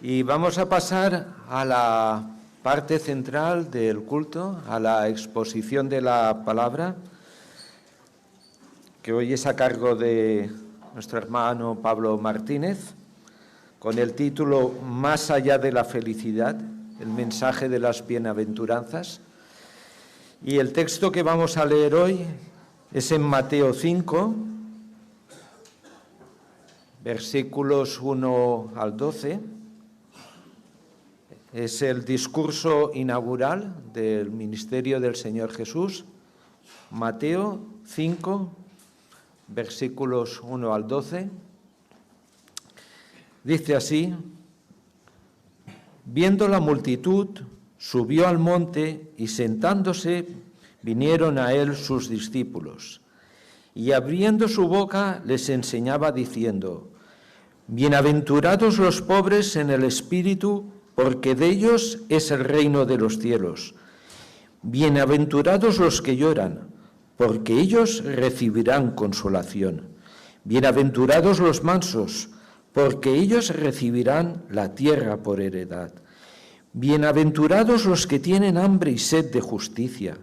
Y vamos a pasar a la parte central del culto, a la exposición de la palabra, que hoy es a cargo de nuestro hermano Pablo Martínez, con el título Más allá de la felicidad, el mensaje de las bienaventuranzas. Y el texto que vamos a leer hoy es en Mateo 5, versículos 1 al 12. Es el discurso inaugural del ministerio del Señor Jesús. Mateo 5, versículos 1 al 12. Dice así: viendo la multitud, subió al monte y sentándose vinieron a él sus discípulos. Y abriendo su boca les enseñaba diciendo: bienaventurados los pobres en el espíritu, porque de ellos es el reino de los cielos. Bienaventurados los que lloran, porque ellos recibirán consolación. Bienaventurados los mansos, porque ellos recibirán la tierra por heredad. Bienaventurados los que tienen hambre y sed de justicia,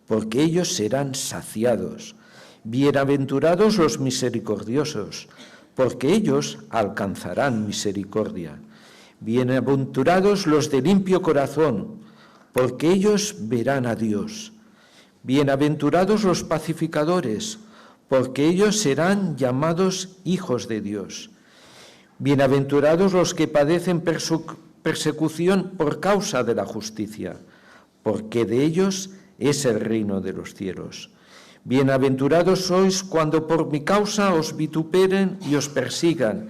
porque ellos serán saciados. Bienaventurados los misericordiosos, porque ellos alcanzarán misericordia. Bienaventurados los de limpio corazón, porque ellos verán a Dios. Bienaventurados los pacificadores, porque ellos serán llamados hijos de Dios. Bienaventurados los que padecen persecución por causa de la justicia, porque de ellos es el reino de los cielos. Bienaventurados sois cuando por mi causa os vituperen y os persigan,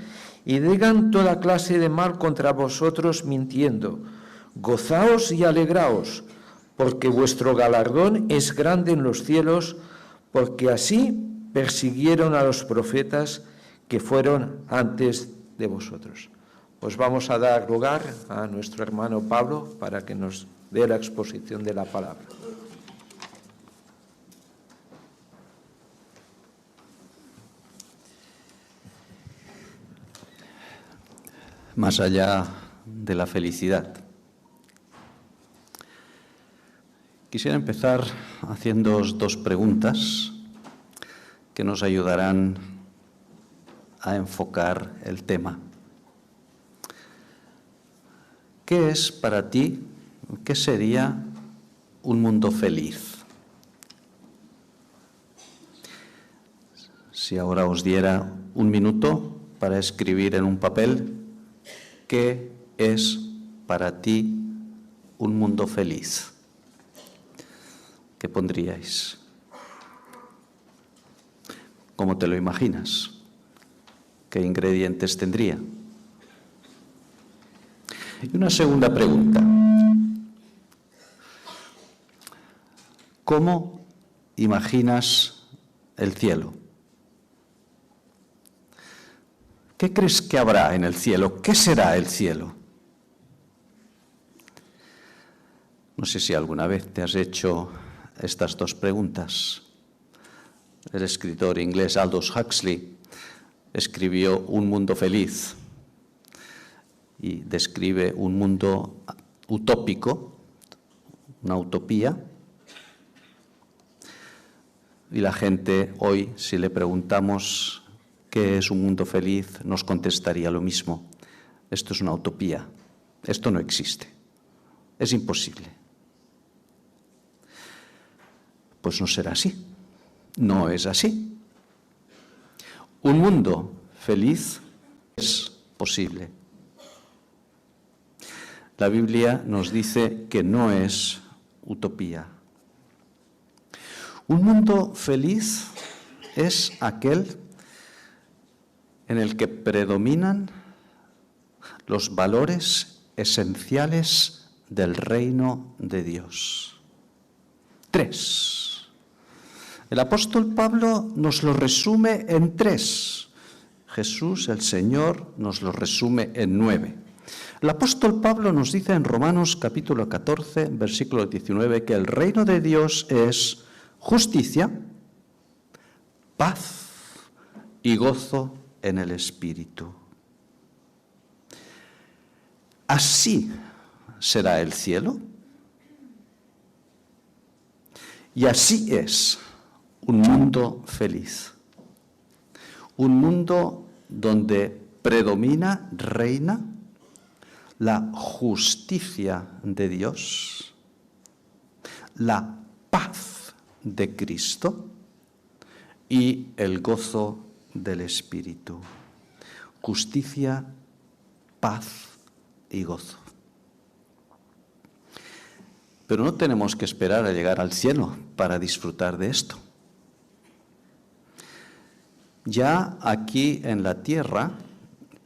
y digan toda clase de mal contra vosotros mintiendo. Gozaos y alegraos, porque vuestro galardón es grande en los cielos, porque así persiguieron a los profetas que fueron antes de vosotros. Pues vamos a dar lugar a nuestro hermano Pablo para que nos dé la exposición de la palabra. Más allá de la felicidad. Quisiera empezar haciéndoos dos preguntas que nos ayudarán a enfocar el tema. ¿Qué es para ti, qué sería un mundo feliz? Si ahora os diera un minuto para escribir en un papel, ¿qué es para ti un mundo feliz? ¿Qué pondríais? ¿Cómo te lo imaginas? ¿Qué ingredientes tendría? Y una segunda pregunta. ¿Cómo imaginas el cielo? ¿Qué crees que habrá en el cielo? ¿Qué será el cielo? No sé si alguna vez te has hecho estas dos preguntas. El escritor inglés Aldous Huxley escribió Un mundo feliz y describe un mundo utópico, una utopía. Y la gente hoy, si le preguntamos ¿qué es un mundo feliz?, nos contestaría lo mismo. Esto es una utopía. Esto no existe. Es imposible. Pues no será así. No es así. Un mundo feliz es posible. La Biblia nos dice que no es utopía. Un mundo feliz es aquel en el que predominan los valores esenciales del reino de Dios. 3. El apóstol Pablo nos lo resume en 3. Jesús, el Señor, nos lo resume en 9. El apóstol Pablo nos dice en Romanos capítulo 14, versículo 19, que el reino de Dios es justicia, paz y gozo en el Espíritu. así será el cielo. Y así es un mundo feliz. Un mundo donde predomina, reina la justicia de Dios, la paz de Cristo y el gozo del Espíritu. Justicia, paz y gozo. Pero no tenemos que esperar a llegar al cielo para disfrutar de esto. Ya aquí en la tierra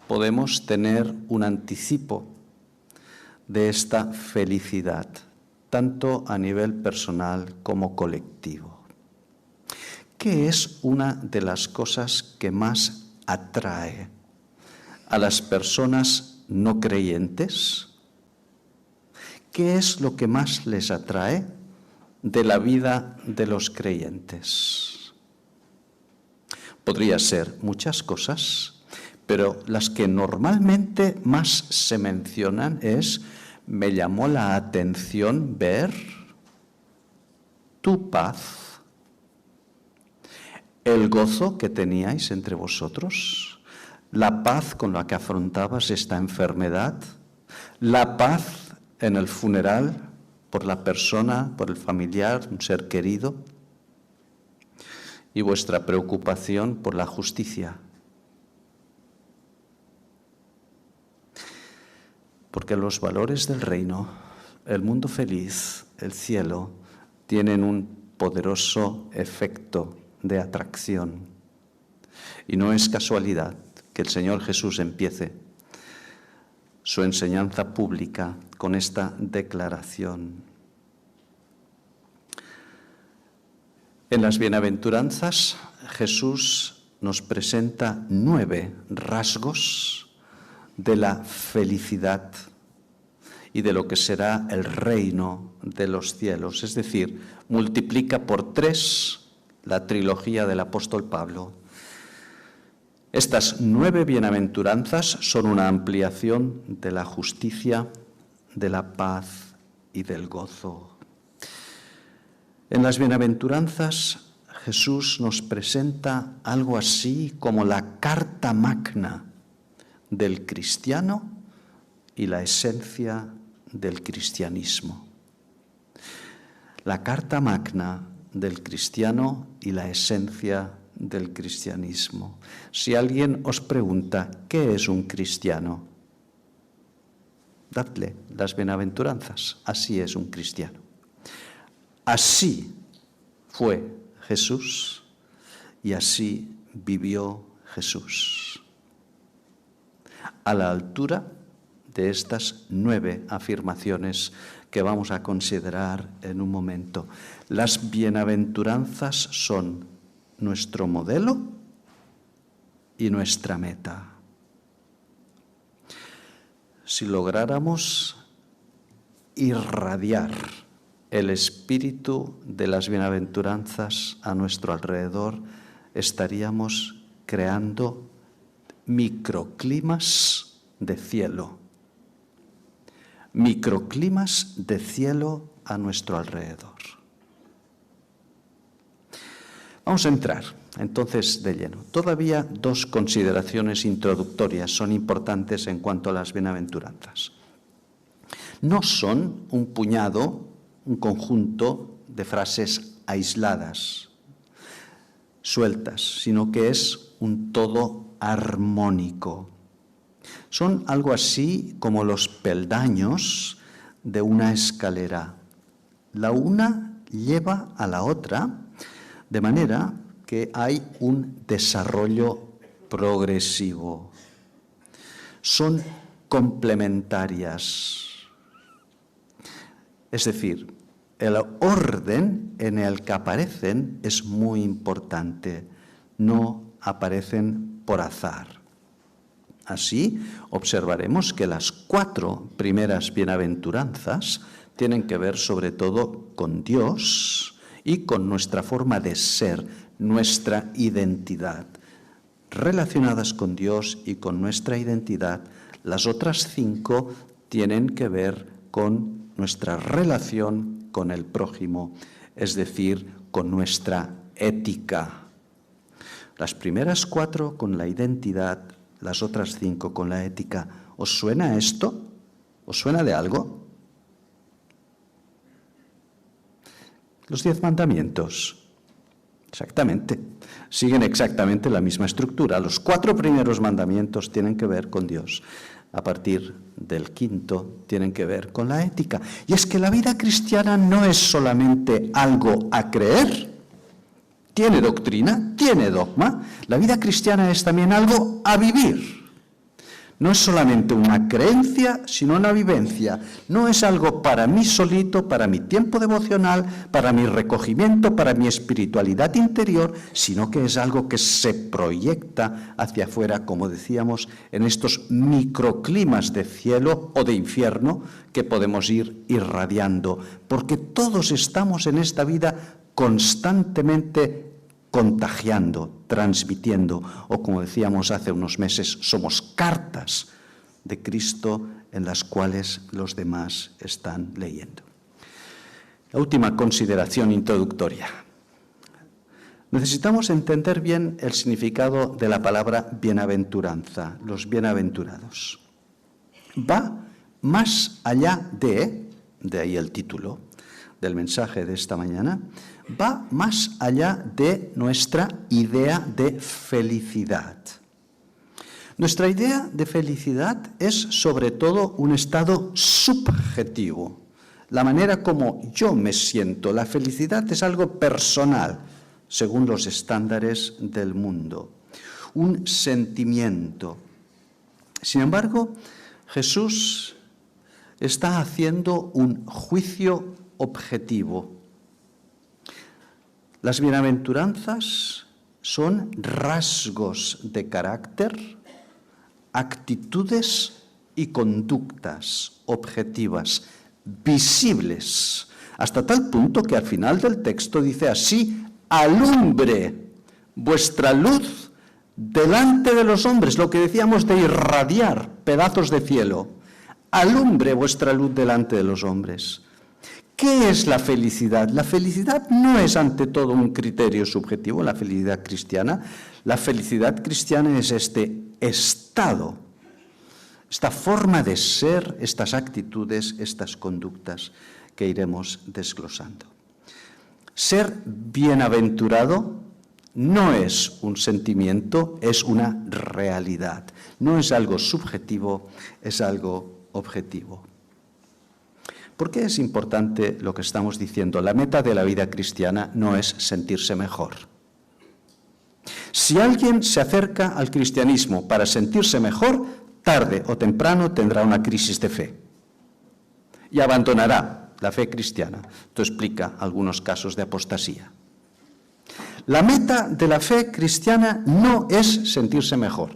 podemos tener un anticipo de esta felicidad, tanto a nivel personal como colectivo. ¿Qué es una de las cosas que más atrae a las personas no creyentes? ¿Qué es lo que más les atrae de la vida de los creyentes? Podría ser muchas cosas, pero las que normalmente más se mencionan es: me llamó la atención ver tu paz, el gozo que teníais entre vosotros, la paz con la que afrontabas esta enfermedad, la paz en el funeral por la persona, por el familiar, un ser querido, y vuestra preocupación por la justicia. Porque los valores del reino, el mundo feliz, el cielo, tienen un poderoso efecto de atracción. Y no es casualidad que el Señor Jesús empiece su enseñanza pública con esta declaración. En las bienaventuranzas, Jesús nos presenta 9 rasgos de la felicidad y de lo que será el reino de los cielos. Es decir, multiplica por 3 la trilogía del apóstol Pablo. Estas 9 bienaventuranzas son una ampliación de la justicia, de la paz y del gozo. En las bienaventuranzas, Jesús nos presenta algo así como la carta magna del cristiano y la esencia del cristianismo. La carta magna del cristiano y la esencia del cristianismo. Si alguien os pregunta ¿qué es un cristiano?, dadle las bienaventuranzas. Así es un cristiano. Así fue Jesús y así vivió Jesús. A la altura de estas 9 afirmaciones que vamos a considerar en un momento. Las bienaventuranzas son nuestro modelo y nuestra meta. Si lográramos irradiar el espíritu de las bienaventuranzas a nuestro alrededor, estaríamos creando microclimas de cielo. Microclimas de cielo a nuestro alrededor. Vamos a entrar entonces de lleno. Todavía 2 consideraciones introductorias son importantes en cuanto a las bienaventuranzas. No son un puñado, un conjunto de frases aisladas, sueltas, sino que es un todo armónico. Son algo así como los peldaños de una escalera. La una lleva a la otra, de manera que hay un desarrollo progresivo. Son complementarias. Es decir, el orden en el que aparecen es muy importante. No aparecen por azar. Así, observaremos que las 4 primeras bienaventuranzas tienen que ver sobre todo con Dios y con nuestra forma de ser, nuestra identidad. Relacionadas con Dios y con nuestra identidad, las otras 5 tienen que ver con nuestra relación con el prójimo, es decir, con nuestra ética. Las primeras 4 con la identidad, las otras 5 con la ética. ¿Os suena esto? ¿Os suena de algo? Los 10 mandamientos. Exactamente. Siguen exactamente la misma estructura. Los 4 primeros mandamientos tienen que ver con Dios. A partir del 5º tienen que ver con la ética. Y es que la vida cristiana no es solamente algo a creer. Tiene doctrina, tiene dogma. La vida cristiana es también algo a vivir. No es solamente una creencia, sino una vivencia. No es algo para mí solito, para mi tiempo devocional, para mi recogimiento, para mi espiritualidad interior, sino que es algo que se proyecta hacia afuera, como decíamos, en estos microclimas de cielo o de infierno que podemos ir irradiando. Porque todos estamos en esta vida constantemente contagiando, transmitiendo, o como decíamos hace unos meses, somos cartas de Cristo en las cuales los demás están leyendo. La última consideración introductoria. Necesitamos entender bien el significado de la palabra bienaventuranza, los bienaventurados. Va más allá de ahí el título del mensaje de esta mañana, va más allá de nuestra idea de felicidad. Nuestra idea de felicidad es sobre todo un estado subjetivo, la manera como yo me siento. La felicidad es algo personal, según los estándares del mundo, un sentimiento. Sin embargo, Jesús está haciendo un juicio objetivo. Las bienaventuranzas son rasgos de carácter, actitudes y conductas objetivas, visibles, hasta tal punto que al final del texto dice así: alumbre vuestra luz delante de los hombres, lo que decíamos de irradiar pedazos de cielo. Alumbre vuestra luz delante de los hombres. ¿Qué es la felicidad? La felicidad no es ante todo un criterio subjetivo, la felicidad cristiana. La felicidad cristiana es este estado, esta forma de ser, estas actitudes, estas conductas que iremos desglosando. Ser bienaventurado no es un sentimiento, es una realidad. No es algo subjetivo, es algo objetivo. ¿Por qué es importante lo que estamos diciendo? La meta de la vida cristiana no es sentirse mejor. Si alguien se acerca al cristianismo para sentirse mejor, tarde o temprano tendrá una crisis de fe y abandonará la fe cristiana. Esto explica algunos casos de apostasía. La meta de la fe cristiana no es sentirse mejor.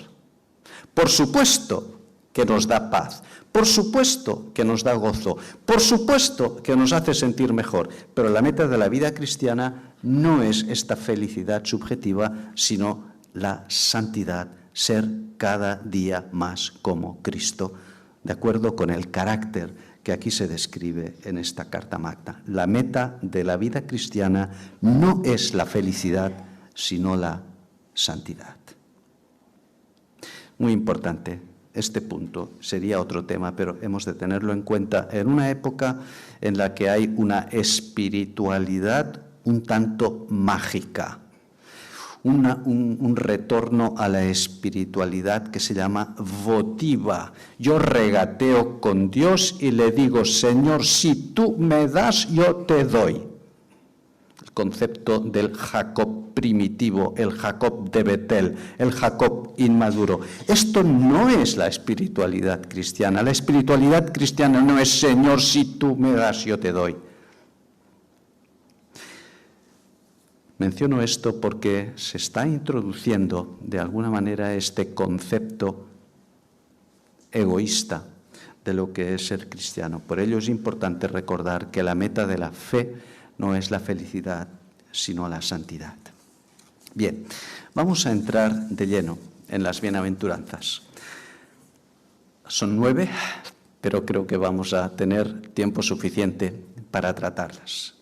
Por supuesto que nos da paz, por supuesto que nos da gozo, por supuesto que nos hace sentir mejor, pero la meta de la vida cristiana no es esta felicidad subjetiva, sino la santidad, ser cada día más como Cristo, de acuerdo con el carácter que aquí se describe en esta carta magna. La meta de la vida cristiana no es la felicidad, sino la santidad. Muy importante. Este punto sería otro tema, pero hemos de tenerlo en cuenta en una época en la que hay una espiritualidad un tanto mágica, un retorno a la espiritualidad que se llama votiva. Yo regateo con Dios y le digo: Señor, si tú me das, yo te doy. El concepto del Jacob primitivo, el Jacob de Betel, el Jacob inmaduro. Esto no es la espiritualidad cristiana. La espiritualidad cristiana no es: Señor, si tú me das, yo te doy. Menciono esto porque se está introduciendo de alguna manera este concepto egoísta de lo que es ser cristiano. Por ello es importante recordar que la meta de la fe no es la felicidad, sino la santidad. Bien, vamos a entrar de lleno en las bienaventuranzas. Son 9, pero creo que vamos a tener tiempo suficiente para tratarlas.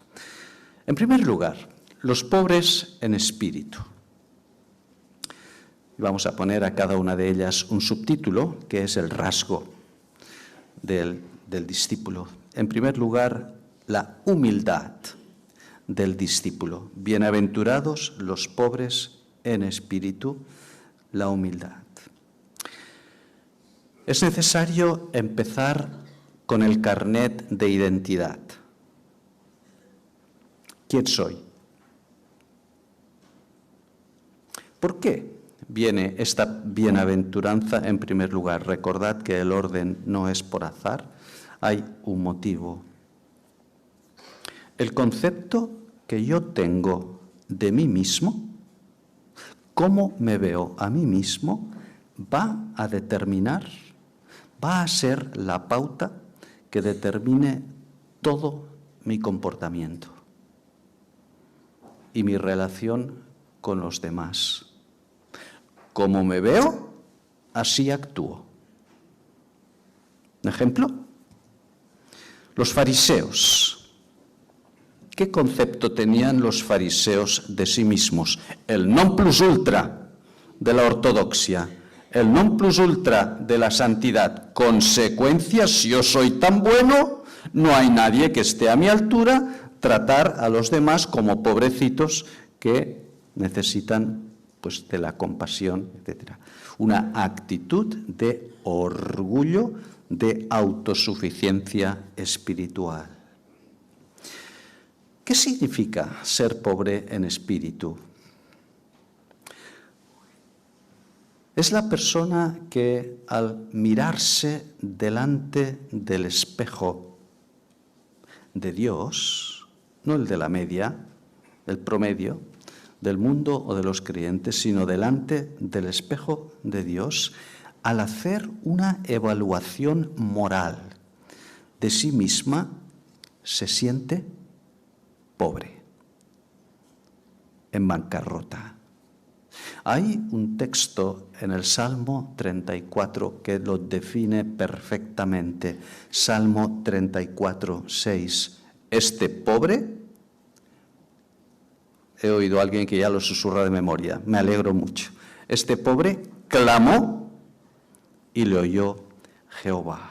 En primer lugar, los pobres en espíritu. Vamos a poner a cada una de ellas un subtítulo, que es el rasgo del discípulo. En primer lugar, la humildad del discípulo. Bienaventurados los pobres en espíritu, la humildad. Es necesario empezar con el carnet de identidad. ¿Quién soy? ¿Por qué viene esta bienaventuranza en primer lugar? Recordad que el orden no es por azar, hay un motivo. El concepto que yo tengo de mí mismo, cómo me veo a mí mismo, va a determinar, va a ser la pauta que determine todo mi comportamiento y mi relación con los demás. Como me veo, así actúo. ¿Un ejemplo? Los fariseos. ¿Qué concepto tenían los fariseos de sí mismos? El non plus ultra de la ortodoxia, el non plus ultra de la santidad. Consecuencia, si yo soy tan bueno, no hay nadie que esté a mi altura, tratar a los demás como pobrecitos que necesitan pues, de la compasión, etc. Una actitud de orgullo, de autosuficiencia espiritual. ¿Qué significa ser pobre en espíritu? Es la persona que al mirarse delante del espejo de Dios, no el de la media, el promedio del mundo o de los creyentes, sino delante del espejo de Dios, al hacer una evaluación moral de sí misma, se siente pobre, en bancarrota. Hay un texto en el Salmo 34 que lo define perfectamente. Salmo 34, 6. Este pobre, he oído a alguien que ya lo susurra de memoria, me alegro mucho. Este pobre clamó y le oyó Jehová.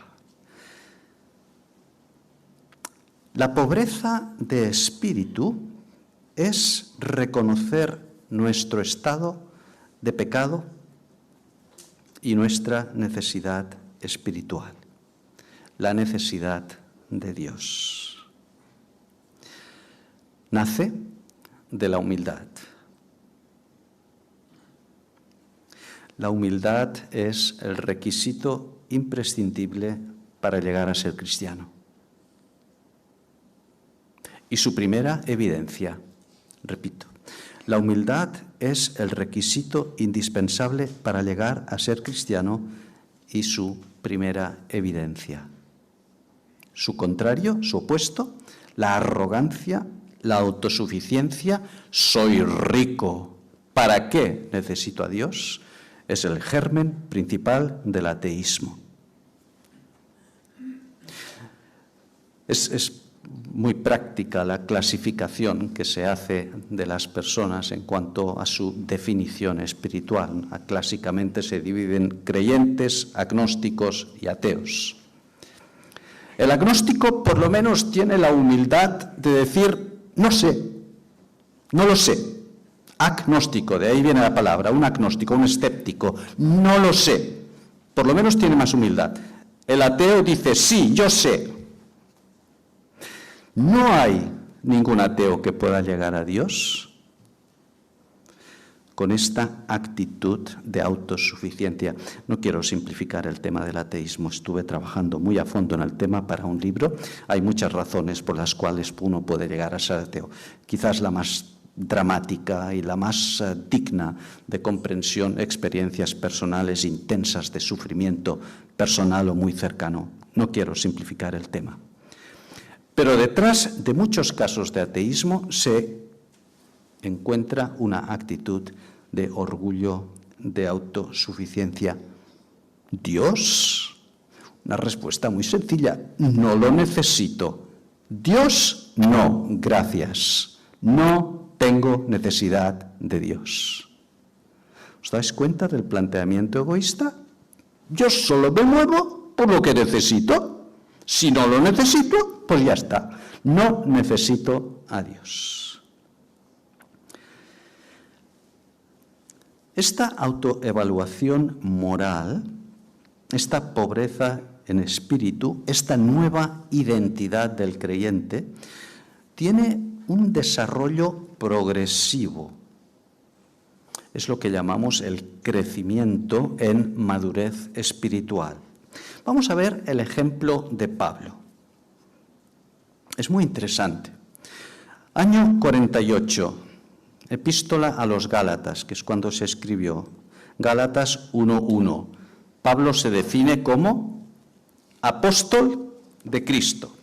La pobreza de espíritu es reconocer nuestro estado de pecado y nuestra necesidad espiritual, la necesidad de Dios. Nace de la humildad. La humildad es el requisito imprescindible para llegar a ser cristiano. Y su primera evidencia, repito, la humildad es el requisito indispensable para llegar a ser cristiano y su primera evidencia. Su contrario, su opuesto, la arrogancia, la autosuficiencia, soy rico, ¿para qué necesito a Dios? Es el germen principal del ateísmo. Es muy práctica la clasificación que se hace de las personas en cuanto a su definición espiritual. Clásicamente se dividen creyentes, agnósticos y ateos. El agnóstico por lo menos tiene la humildad de decir, no sé, no lo sé. Agnóstico, de ahí viene la palabra, un agnóstico, un escéptico, no lo sé. Por lo menos tiene más humildad. El ateo dice, sí, yo sé. No hay ningún ateo que pueda llegar a Dios con esta actitud de autosuficiencia. No quiero simplificar el tema del ateísmo, estuve trabajando muy a fondo en el tema para un libro. Hay muchas razones por las cuales uno puede llegar a ser ateo. Quizás la más dramática y la más digna de comprensión, experiencias personales intensas de sufrimiento personal o muy cercano. No quiero simplificar el tema. Pero detrás de muchos casos de ateísmo se encuentra una actitud de orgullo, de autosuficiencia. Dios, Una respuesta muy sencilla. No lo necesito. Dios, no, gracias. No tengo necesidad de Dios. ¿Os dais cuenta del planteamiento egoísta? Yo solo me muevo por lo que necesito. Si no lo necesito, pues ya está. No necesito a Dios. Esta autoevaluación moral, esta pobreza en espíritu, esta nueva identidad del creyente, tiene un desarrollo progresivo. Es lo que llamamos el crecimiento en madurez espiritual. Vamos a ver el ejemplo de Pablo. Es muy interesante. Año 48, epístola a los Gálatas, que es cuando se escribió. Gálatas 1:1. Pablo se define como apóstol de Cristo.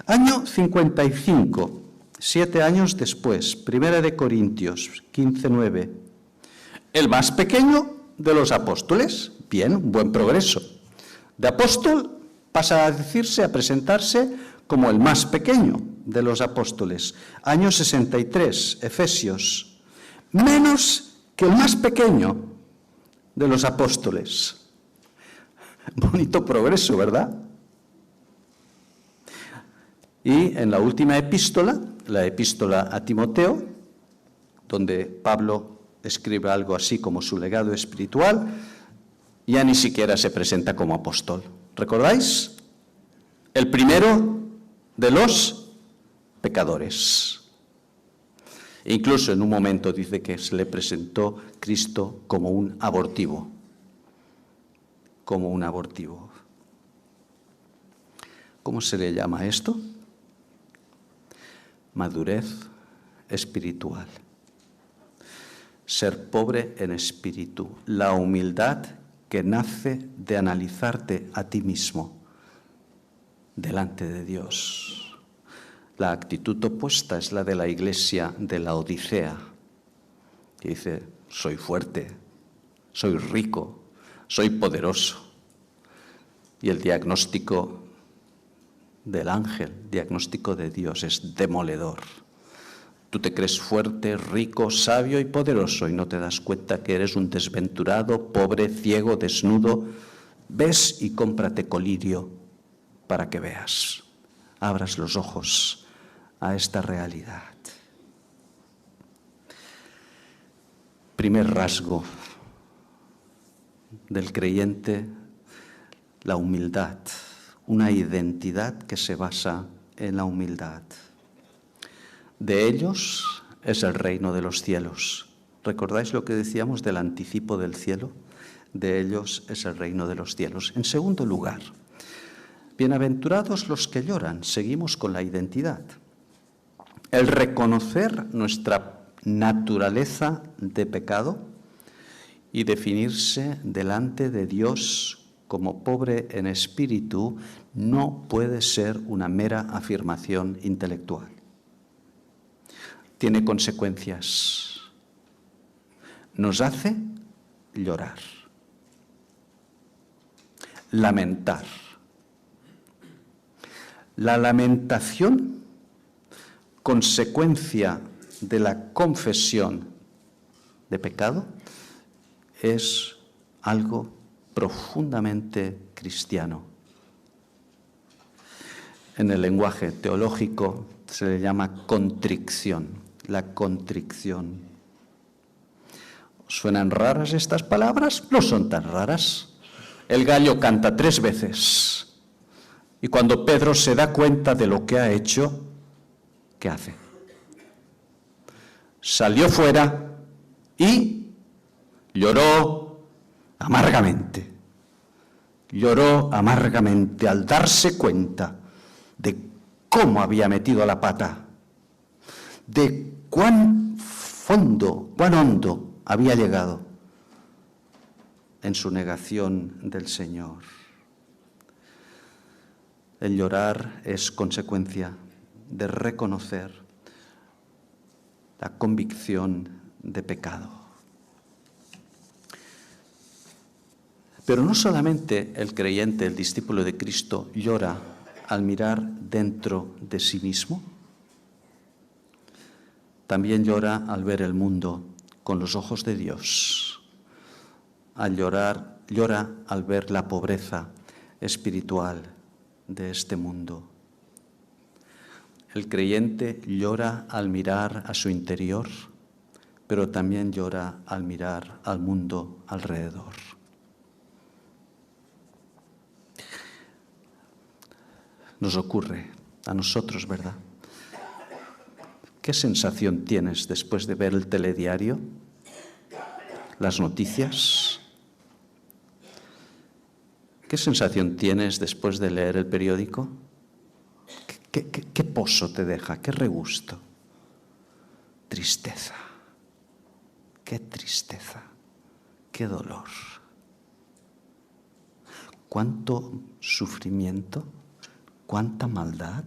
Año 55, 7 años después, 1 de Corintios 15:9. El más pequeño de los apóstoles. Bien, buen progreso. De apóstol pasa a decirse, a presentarse como el más pequeño de los apóstoles. Año 63, Efesios. Menos que el más pequeño de los apóstoles. Bonito progreso, ¿verdad? Y en la última epístola, la epístola a Timoteo, donde Pablo escribe algo así como su legado espiritual, ya ni siquiera se presenta como apóstol. ¿Recordáis? El primero de los pecadores. Incluso en un momento dice que se le presentó Cristo como un abortivo. Como un abortivo. ¿Cómo se le llama esto? Madurez espiritual. Ser pobre en espíritu. La humildad que nace de analizarte a ti mismo delante de Dios. La actitud opuesta es la de la iglesia de la Odisea, que dice, soy fuerte, soy rico, soy poderoso. Y el diagnóstico del ángel, diagnóstico de Dios, es demoledor. Tú te crees fuerte, rico, sabio y poderoso y no te das cuenta que eres un desventurado, pobre, ciego, desnudo. Ves y cómprate colirio para que veas, abras los ojos a esta realidad. Primer rasgo del creyente, la humildad, una identidad que se basa en la humildad. De ellos es el reino de los cielos. ¿Recordáis lo que decíamos del anticipo del cielo? De ellos es el reino de los cielos. En segundo lugar, bienaventurados los que lloran. Seguimos con la identidad. El reconocer nuestra naturaleza de pecado y definirse delante de Dios como pobre en espíritu no puede ser una mera afirmación intelectual. Tiene consecuencias. Nos hace llorar, lamentar. La lamentación, consecuencia de la confesión de pecado, es algo profundamente cristiano. En el lenguaje teológico se le llama contrición. La contrición. ¿Suenan raras estas palabras? No son tan raras. El gallo canta 3 veces. Y cuando Pedro se da cuenta de lo que ha hecho, ¿qué hace? Salió fuera y lloró amargamente. Lloró amargamente al darse cuenta de cómo había metido la pata, de cuán fondo, cuán hondo había llegado en su negación del Señor. El llorar es consecuencia de reconocer la convicción de pecado. Pero no solamente el creyente, el discípulo de Cristo, llora al mirar dentro de sí mismo, también llora al ver el mundo con los ojos de Dios. Llora al ver la pobreza espiritual de este mundo. El creyente llora al mirar a su interior, pero también llora al mirar al mundo alrededor. Nos ocurre a nosotros, ¿verdad? ¿Qué sensación tienes después de ver el telediario, las noticias? ¿Qué sensación tienes después de leer el periódico? ¿Qué pozo te deja? ¿Qué regusto? Tristeza. ¡Qué tristeza! ¡Qué dolor! ¿Cuánto sufrimiento? ¿Cuánta maldad?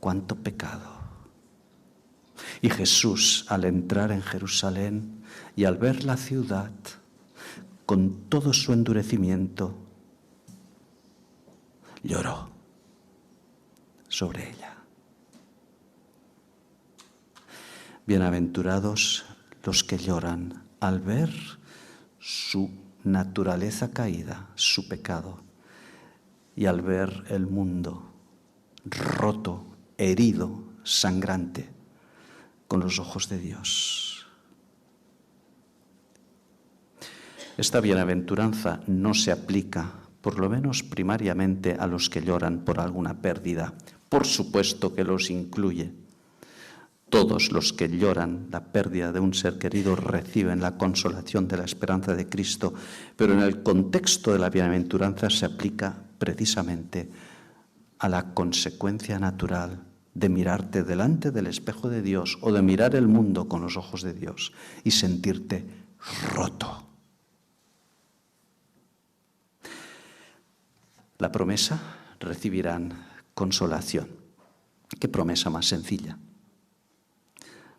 ¿Cuánto pecado? Y Jesús, al entrar en Jerusalén y al ver la ciudad con todo su endurecimiento, lloró sobre ella. Bienaventurados los que lloran al ver su naturaleza caída, su pecado, y al ver el mundo roto, herido, sangrante, con los ojos de Dios. Esta bienaventuranza no se aplica, por lo menos primariamente, a los que lloran por alguna pérdida. Por supuesto que los incluye. Todos los que lloran la pérdida de un ser querido reciben la consolación de la esperanza de Cristo, pero en el contexto de la bienaventuranza se aplica precisamente a la consecuencia natural de mirarte delante del espejo de Dios o de mirar el mundo con los ojos de Dios y sentirte roto. La promesa: recibirán consolación. ¿Qué promesa más sencilla?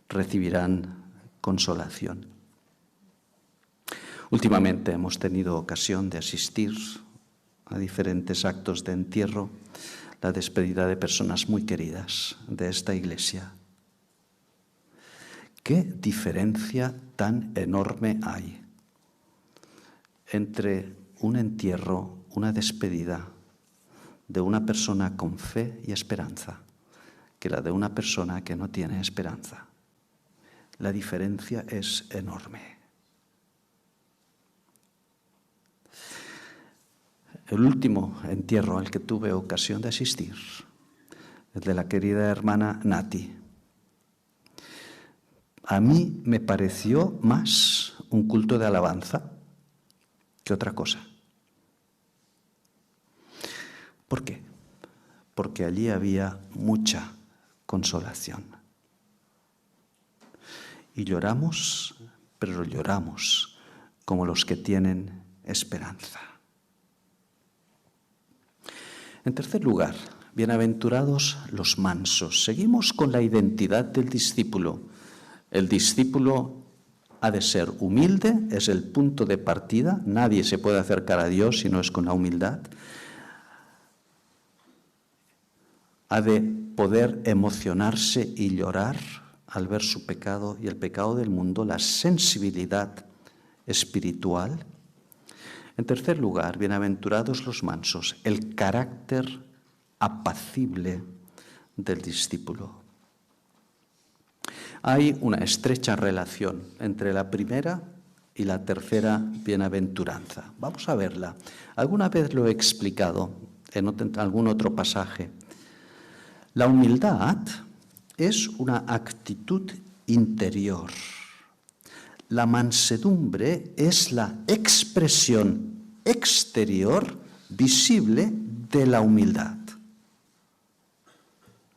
Recibirán consolación. Últimamente hemos tenido ocasión de asistir a diferentes actos de entierro, la despedida de personas muy queridas de esta iglesia. ¿Qué diferencia tan enorme hay entre un entierro, una despedida de una persona con fe y esperanza, que la de una persona que no tiene esperanza? La diferencia es enorme. El último entierro al que tuve ocasión de asistir, el de la querida hermana Nati, a mí me pareció más un culto de alabanza que otra cosa. ¿Por qué? Porque allí había mucha consolación. Y lloramos, pero lloramos como los que tienen esperanza. En tercer lugar, bienaventurados los mansos. Seguimos con la identidad del discípulo. El discípulo ha de ser humilde, es el punto de partida. Nadie se puede acercar a Dios si no es con la humildad. Ha de poder emocionarse y llorar al ver su pecado y el pecado del mundo, la sensibilidad espiritual. En tercer lugar, bienaventurados los mansos, el carácter apacible del discípulo. Hay una estrecha relación entre la primera y la tercera bienaventuranza. Vamos a verla. Alguna vez lo he explicado en algún otro pasaje. La humildad es una actitud interior. La mansedumbre es la expresión exterior, visible, de la humildad,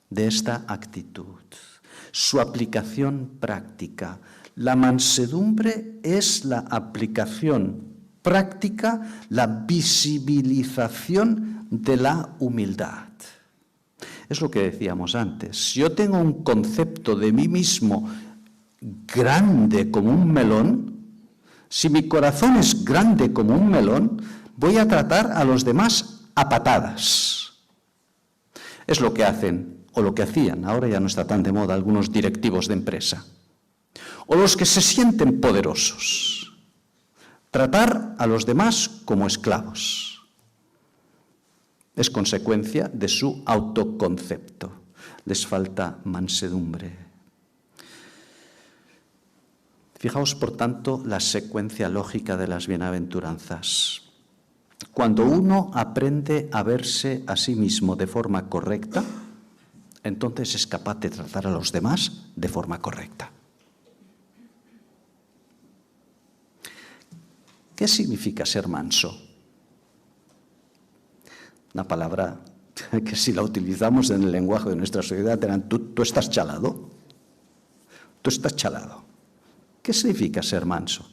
de esta actitud. Su aplicación práctica. La mansedumbre es la aplicación práctica, la visibilización de la humildad. Es lo que decíamos antes. Si yo tengo un concepto de mí mismo grande como un melón, Si mi corazón es grande como un melón, voy a tratar a los demás a patadas. Es lo que hacen, o lo que hacían, ahora ya no está tan de moda, algunos directivos de empresa. O los que se sienten poderosos. Tratar a los demás como esclavos. Es consecuencia de su autoconcepto. Les falta mansedumbre. Fijaos, por tanto, la secuencia lógica de las bienaventuranzas. Cuando uno aprende a verse a sí mismo de forma correcta, entonces es capaz de tratar a los demás de forma correcta. ¿Qué significa ser manso? Una palabra que si la utilizamos en el lenguaje de nuestra sociedad dirán, tú estás chalado. Tú estás chalado. ¿Qué significa ser manso?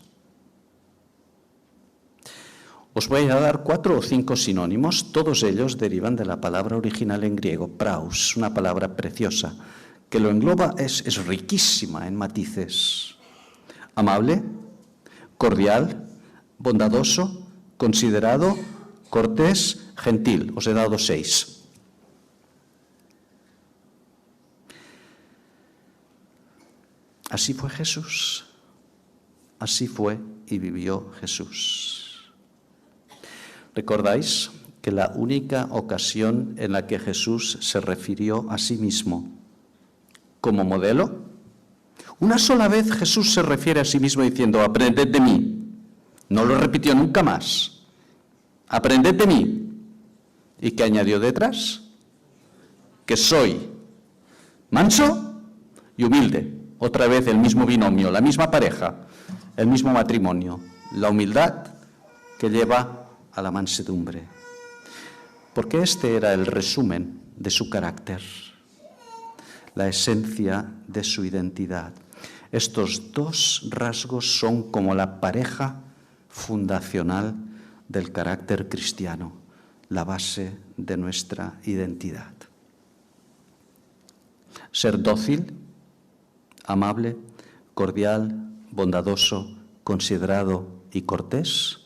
Os voy a dar 4 o 5 sinónimos, todos ellos derivan de la palabra original en griego, praus, una palabra preciosa, que lo engloba, es riquísima en matices. Amable, cordial, bondadoso, considerado, cortés, gentil. Os he dado 6. Así fue Jesús. Así fue y vivió Jesús. ¿Recordáis que la única ocasión en la que Jesús se refirió a sí mismo como modelo? Una sola vez Jesús se refiere a sí mismo diciendo, aprended de mí. No lo repitió nunca más. Aprended de mí. ¿Y qué añadió detrás? Que soy manso y humilde. Otra vez el mismo binomio, la misma pareja. El mismo matrimonio, la humildad que lleva a la mansedumbre. Porque este era el resumen de su carácter, la esencia de su identidad. Estos 2 rasgos son como la pareja fundacional del carácter cristiano, la base de nuestra identidad. Ser dócil, amable, cordial, bondadoso, considerado y cortés,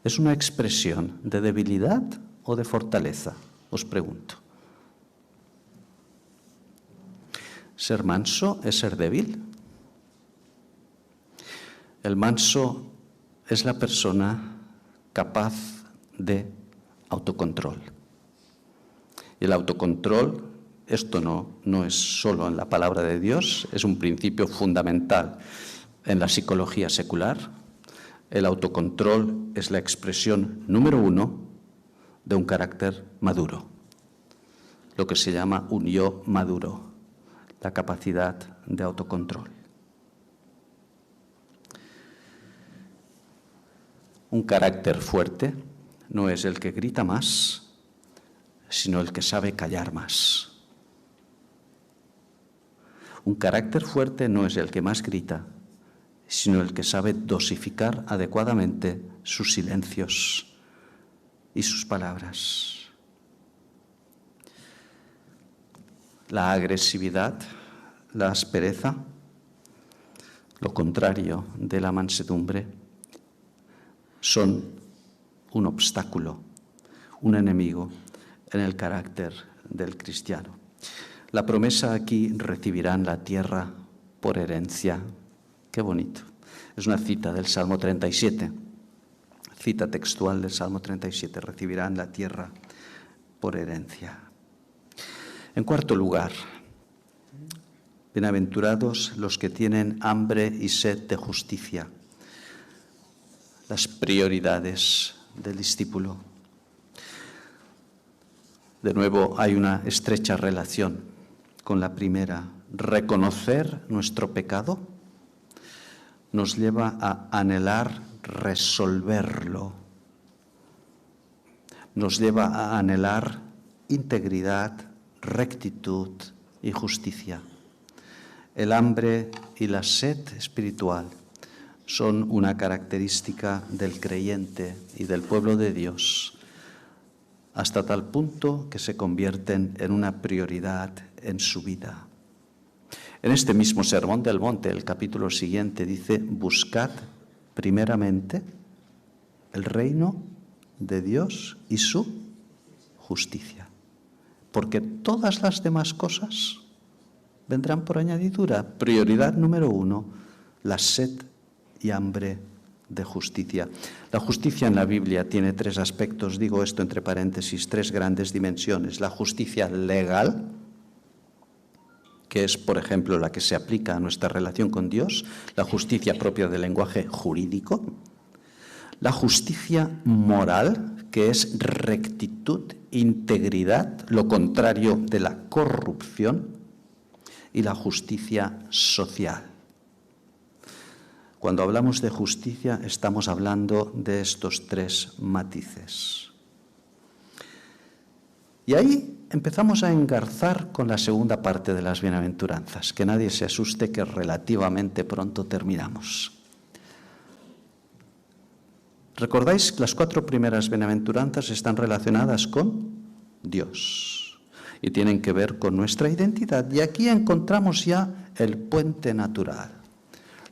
¿es una expresión de debilidad o de fortaleza? Os pregunto. ¿Ser manso es ser débil? El manso es la persona capaz de autocontrol. Y el autocontrol, esto no es solo en la palabra de Dios, es un principio fundamental en la psicología secular. El autocontrol es la expresión número 1 de un carácter maduro, lo que se llama un yo maduro, la capacidad de autocontrol. Un carácter fuerte no es el que grita más, sino el que sabe callar más. Un carácter fuerte no es el que más grita, sino el que sabe dosificar adecuadamente sus silencios y sus palabras. La agresividad, la aspereza, lo contrario de la mansedumbre, son un obstáculo, un enemigo en el carácter del cristiano. La promesa aquí, recibirán la tierra por herencia. Qué bonito. Es una cita del Salmo 37, cita textual del Salmo 37, recibirán la tierra por herencia. En cuarto lugar, bienaventurados los que tienen hambre y sed de justicia. Las prioridades del discípulo. De nuevo, hay una estrecha relación con la primera. Reconocer nuestro pecado nos lleva a anhelar resolverlo. Nos lleva a anhelar integridad, rectitud y justicia. El hambre y la sed espiritual son una característica del creyente y del pueblo de Dios, hasta tal punto que se convierten en una prioridad en su vida. En este mismo Sermón del Monte, el capítulo siguiente dice: buscad primeramente el reino de Dios y su justicia, porque todas las demás cosas vendrán por añadidura. Prioridad número 1, la sed y hambre de justicia. La justicia en la Biblia tiene 3 aspectos, digo esto entre paréntesis, 3 grandes dimensiones. La justicia legal, que es, por ejemplo, la que se aplica a nuestra relación con Dios, la justicia propia del lenguaje jurídico, la justicia moral, que es rectitud, integridad, lo contrario de la corrupción, y la justicia social. Cuando hablamos de justicia, estamos hablando de estos 3 matices. Y ahí empezamos a engarzar con la segunda parte de las bienaventuranzas, que nadie se asuste que relativamente pronto terminamos. ¿Recordáis que las 4 primeras bienaventuranzas están relacionadas con Dios y tienen que ver con nuestra identidad? Y aquí encontramos ya el puente natural.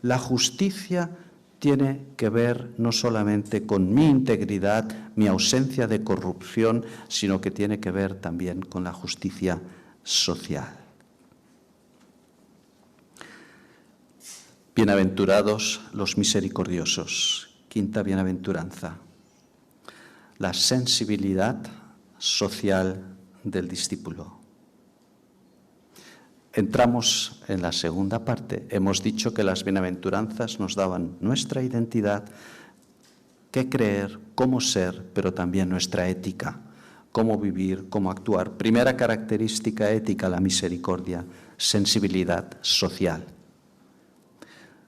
La justicia tiene que ver no solamente con mi integridad, mi ausencia de corrupción, sino que tiene que ver también con la justicia social. Bienaventurados los misericordiosos. Quinta bienaventuranza. La sensibilidad social del discípulo. Entramos en la segunda parte. Hemos dicho que las bienaventuranzas nos daban nuestra identidad, qué creer, cómo ser, pero también nuestra ética, cómo vivir, cómo actuar. Primera característica ética, la misericordia, sensibilidad social.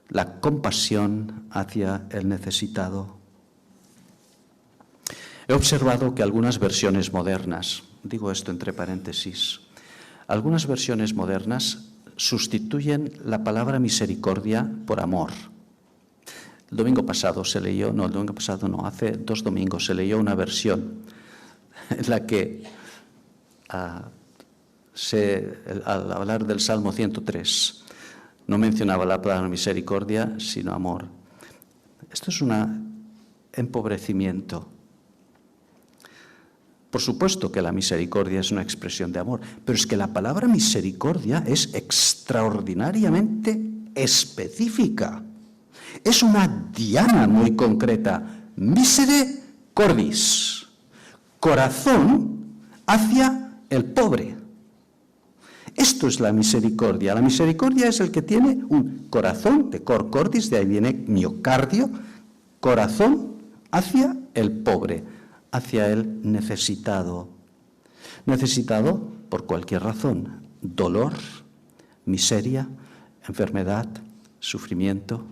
La compasión hacia el necesitado. He observado que algunas versiones modernas, digo esto entre paréntesis, algunas versiones modernas sustituyen la palabra misericordia por amor. El domingo pasado hace 2 domingos se leyó una versión en la que al hablar del Salmo 103 no mencionaba la palabra misericordia, sino amor. Esto es un empobrecimiento. Por supuesto que la misericordia es una expresión de amor, pero es que la palabra misericordia es extraordinariamente específica. Es una diana muy concreta. Misere cordis, corazón hacia el pobre. Esto es la misericordia. La misericordia es el que tiene un corazón, de cor cordis, de ahí viene miocardio, corazón hacia el pobre, hacia el necesitado. Necesitado por cualquier razón. Dolor, miseria, enfermedad, sufrimiento.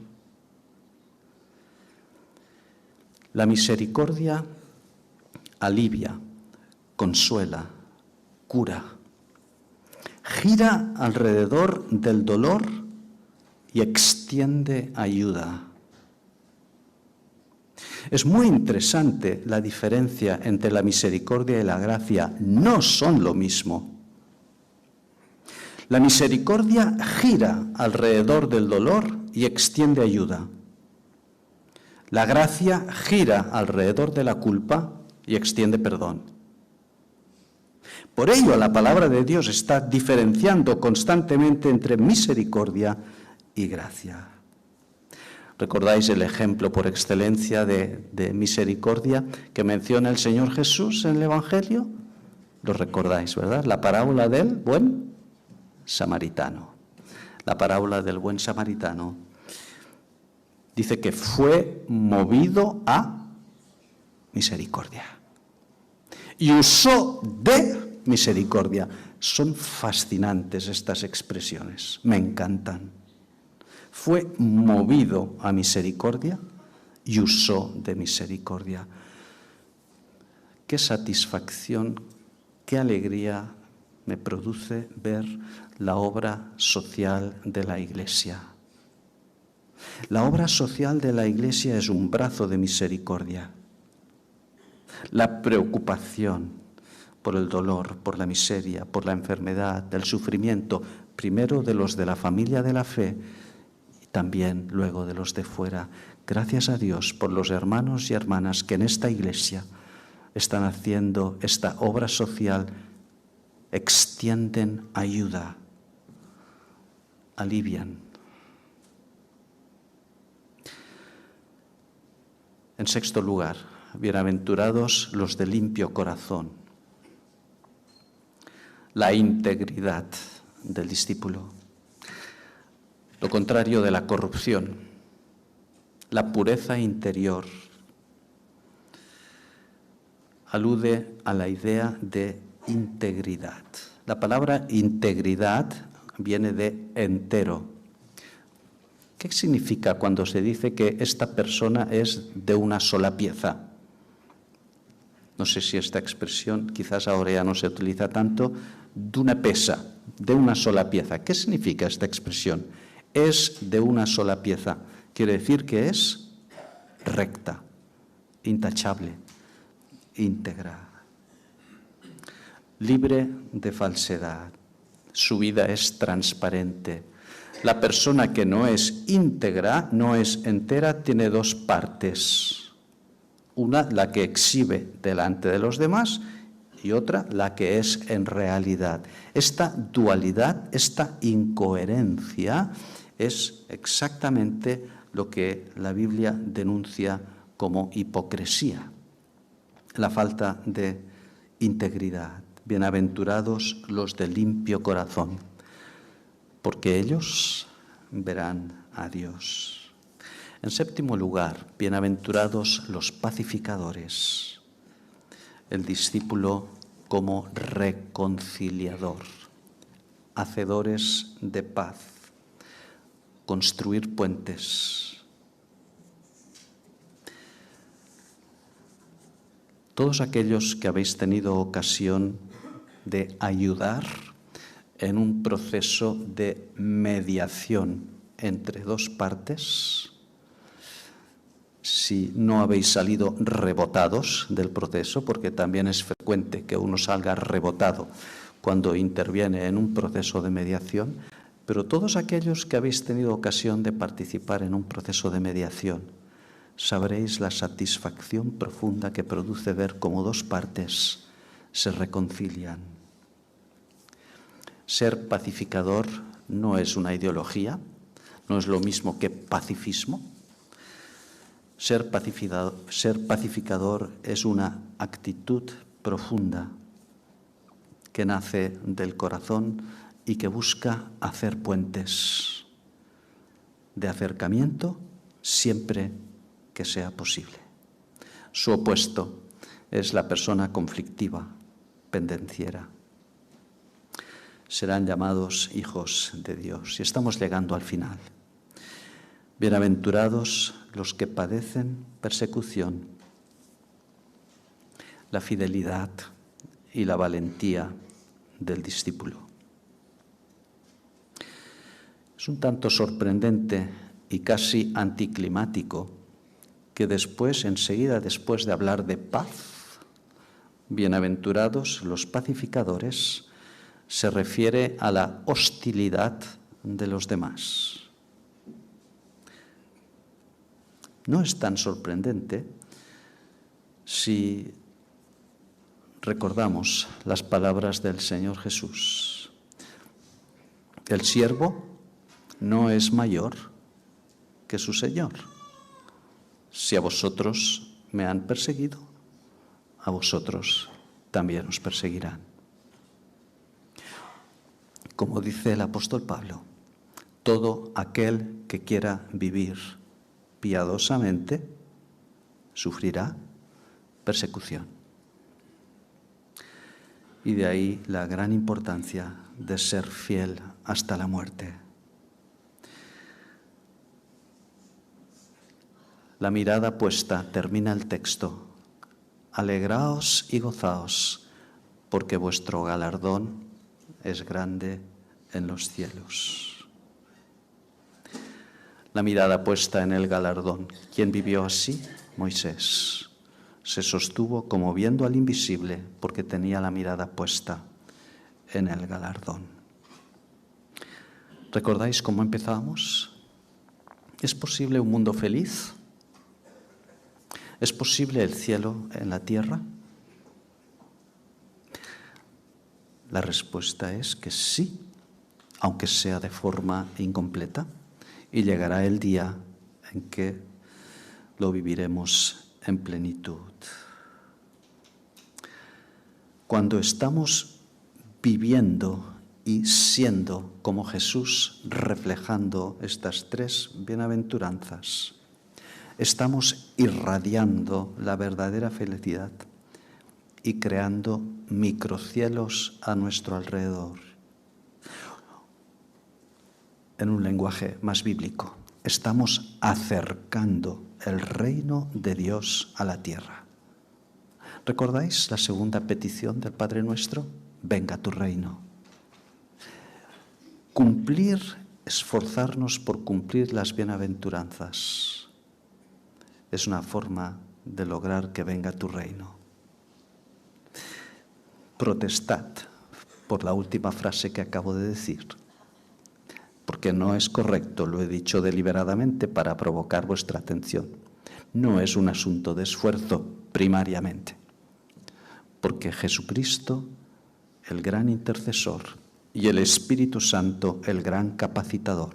La misericordia alivia, consuela, cura. Gira alrededor del dolor y extiende ayuda. Es muy interesante la diferencia entre la misericordia y la gracia. No son lo mismo. La misericordia gira alrededor del dolor y extiende ayuda. La gracia gira alrededor de la culpa y extiende perdón. Por ello, la palabra de Dios está diferenciando constantemente entre misericordia y gracia. ¿Recordáis el ejemplo por excelencia de misericordia que menciona el Señor Jesús en el Evangelio? Lo recordáis, ¿verdad? La parábola del buen samaritano. La parábola del buen samaritano dice que fue movido a misericordia y usó de misericordia. Son fascinantes estas expresiones, me encantan. Fue movido a misericordia y usó de misericordia. Qué satisfacción, qué alegría me produce ver la obra social de la Iglesia. La obra social de la Iglesia es un brazo de misericordia. La preocupación por el dolor, por la miseria, por la enfermedad, el sufrimiento, primero de los de la familia de la fe y también luego de los de fuera. Gracias a Dios por los hermanos y hermanas que en esta iglesia están haciendo esta obra social, extienden ayuda, alivian. En sexto lugar, bienaventurados los de limpio corazón. La integridad del discípulo, lo contrario de la corrupción, la pureza interior, alude a la idea de integridad. La palabra integridad viene de entero. ¿Qué significa cuando se dice que esta persona es de una sola pieza? No sé si esta expresión quizás ahora ya no se utiliza tanto, de una pesa, de una sola pieza. ¿Qué significa esta expresión? Es de una sola pieza. Quiere decir que es recta, intachable, íntegra, libre de falsedad. Su vida es transparente. La persona que no es íntegra, no es entera, tiene dos partes. Una, la que exhibe delante de los demás, y otra, la que es en realidad. Esta dualidad, esta incoherencia, es exactamente lo que la Biblia denuncia como hipocresía, la falta de integridad. Bienaventurados los de limpio corazón, porque ellos verán a Dios. En séptimo lugar, bienaventurados los pacificadores, el discípulo como reconciliador, hacedores de paz, construir puentes. Todos aquellos que habéis tenido ocasión de ayudar en un proceso de mediación entre dos partes, si no habéis salido rebotados del proceso, porque también es frecuente que uno salga rebotado cuando interviene en un proceso de mediación, pero todos aquellos que habéis tenido ocasión de participar en un proceso de mediación, sabréis la satisfacción profunda que produce ver cómo dos partes se reconcilian. Ser pacificador no es una ideología, no es lo mismo que pacifismo. Ser pacificador es una actitud profunda que nace del corazón y que busca hacer puentes de acercamiento siempre que sea posible. Su opuesto es la persona conflictiva, pendenciera. Serán llamados hijos de Dios. Y estamos llegando al final. Bienaventurados los que padecen persecución, la fidelidad y la valentía del discípulo. Es un tanto sorprendente y casi anticlimático que enseguida después de hablar de paz, bienaventurados los pacificadores, se refiere a la hostilidad de los demás. No es tan sorprendente si recordamos las palabras del Señor Jesús. El siervo no es mayor que su Señor. Si a vosotros me han perseguido, a vosotros también os perseguirán. Como dice el apóstol Pablo, todo aquel que quiera vivir piadosamente sufrirá persecución. Y de ahí la gran importancia de ser fiel hasta la muerte. La mirada puesta, termina el texto, alegraos y gozaos, porque vuestro galardón es grande en los cielos. La mirada puesta en el galardón. ¿Quién vivió así? Moisés. Se sostuvo como viendo al invisible porque tenía la mirada puesta en el galardón. ¿Recordáis cómo empezamos? ¿Es posible un mundo feliz? ¿Es posible el cielo en la tierra? La respuesta es que sí, aunque sea de forma incompleta, y llegará el día en que lo viviremos en plenitud. Cuando estamos viviendo y siendo como Jesús, reflejando estas tres bienaventuranzas, estamos irradiando la verdadera felicidad y creando microcielos a nuestro alrededor. En un lenguaje más bíblico, estamos acercando el reino de Dios a la tierra. ¿Recordáis la segunda petición del Padre Nuestro? Venga tu reino. Cumplir, esforzarnos por cumplir las bienaventuranzas, es una forma de lograr que venga tu reino. Protestad por la última frase que acabo de decir, porque no es correcto, lo he dicho deliberadamente para provocar vuestra atención. No es un asunto de esfuerzo primariamente, porque Jesucristo, el gran intercesor, y el Espíritu Santo, el gran capacitador,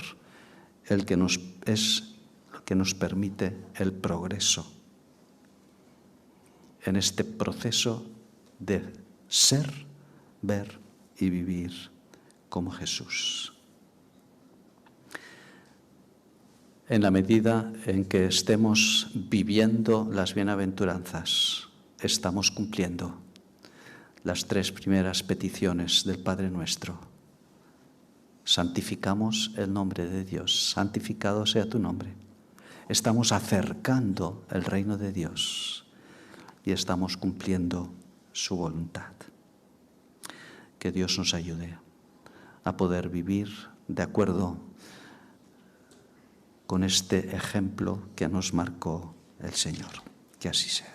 el que nos permite el progreso en este proceso de ser, ver y vivir como Jesús. En la medida en que estemos viviendo las bienaventuranzas, estamos cumpliendo las tres primeras peticiones del Padre Nuestro. Santificamos el nombre de Dios, santificado sea tu nombre. Estamos acercando el reino de Dios y estamos cumpliendo su voluntad. Que Dios nos ayude a poder vivir de acuerdo con este ejemplo que nos marcó el Señor. Que así sea.